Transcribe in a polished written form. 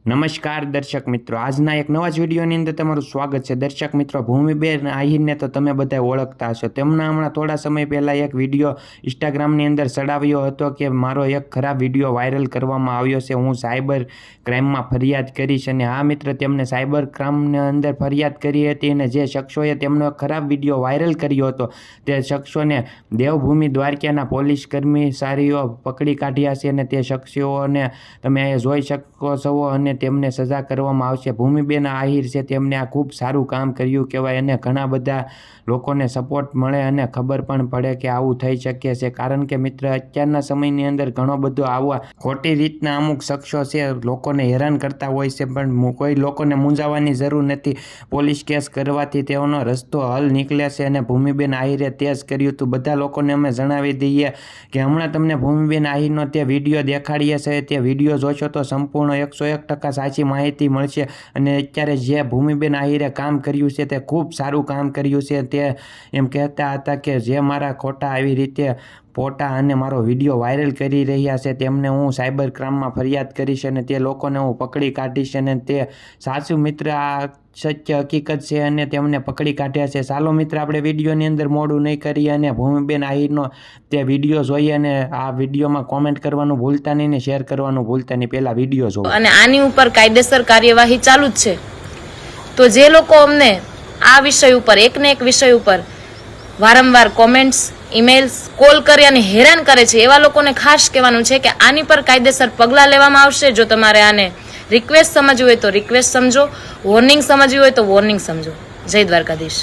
નમસ્કાર દર્શક મિત્રો, આજના એક નવા જ વિડીયોની અંદર તમારું સ્વાગત છે। દર્શક મિત્રો, ભૂમિબેન આહિરને તો તમે બધા ઓળખતા હશો। તેમના હમણાં થોડા સમય પહેલાં એક વિડીયો ઇન્સ્ટાગ્રામની અંદર ચડાવ્યો હતો કે મારો એક ખરાબ વિડીયો વાયરલ કરવામાં આવ્યો છે, હું સાયબર ક્રાઇમમાં ફરિયાદ કરીશ। અને હા મિત્ર, તેમને સાયબર ક્રાઇમની અંદર ફરિયાદ કરી હતી અને જે શખ્સોએ તેમનો ખરાબ વિડીયો વાયરલ કર્યો હતો તે શખ્સોને દેવભૂમિ દ્વારકાના પોલીસ કર્મચારીઓ પકડી કાઢ્યા છે અને તે શખ્સોને તમે જોઈ શકો છો અને તેમને સજા કરવામાં આવશે। ભૂમિબેન આહિર છે, તેમને આ ખૂબ સારું કામ કર્યું કહેવાય અને ઘણા બધા લોકોને સપોર્ટ મળે અને ખબર પણ પડે કે આવું થઈ શકે છે। કારણ કે મિત્ર, અત્યારના સમયની અંદર ઘણો બધો આવા ખોટી રીતના અમુક શખ્સો છે લોકોને હેરાન કરતા હોય છે, પણ કોઈ લોકોને મૂંઝાવાની જરૂર નથી। પોલીસ કેસ કરવાથી તેઓનો રસ્તો હલ નીકળે છે અને ભૂમિબેન આહિરે તે જ કર્યું હતું। બધા લોકોને અમે જણાવી દઈએ કે હમણાં તમને ભૂમિબેન આહિરનો તે વિડીયો દેખાડીએ છીએ, તે વિડીયો જોશો તો સંપૂર્ણ 101% સાચી માહિતી મળશે। અને અત્યારે જે ભૂમિબેન આહિરે કામ કર્યું છે તે ખૂબ સારું કામ કર્યું છે। તે એમ કહેતા હતા કે જે મારા ખોટા આવી રીતે ફોટા અને મારો વિડીયો વાયરલ કરી રહ્યા છે તેમને હું સાયબર ક્રાઇમમાં ફરિયાદ કરીશ અને તે લોકોને હું પકડી કાઢીશ। અને તે સાચું મિત્ર, આ સત્ય હકીકત છે અને તેમને પકડી કાઢ્યા છે। ચાલો મિત્ર, આપણે વિડીયોની અંદર મોડું નહીં કરીએ અને ભૂમિબેન આહિરનો તે વિડીયો જોઈએ અને આ વિડીયોમાં કોમેન્ટ કરવાનું ભૂલતા નહીં ને શેર કરવાનું ભૂલતા નહીં। પહેલા વિડીયો જોવો અને આની ઉપર કાયદેસર કાર્યવાહી ચાલુ જ છે। તો જે લોકો અમને આ વિષય ઉપર એકને એક વિષય ઉપર વારંવાર કોમેન્ટ્સ, ઈમેલ્સ, કોલ કરી અને હેરાન કરે છે એવા લોકોને ખાસ કહેવાનું છે કે આની પર કાયદેસર પગલાં લેવામાં આવશે। જો તમારે આને રિક્વેસ્ટ સમજવી હોય તો રિક્વેસ્ટ સમજો, વોર્નિંગ સમજવી હોય તો વોર્નિંગ સમજો। જય દ્વારકાધીશ।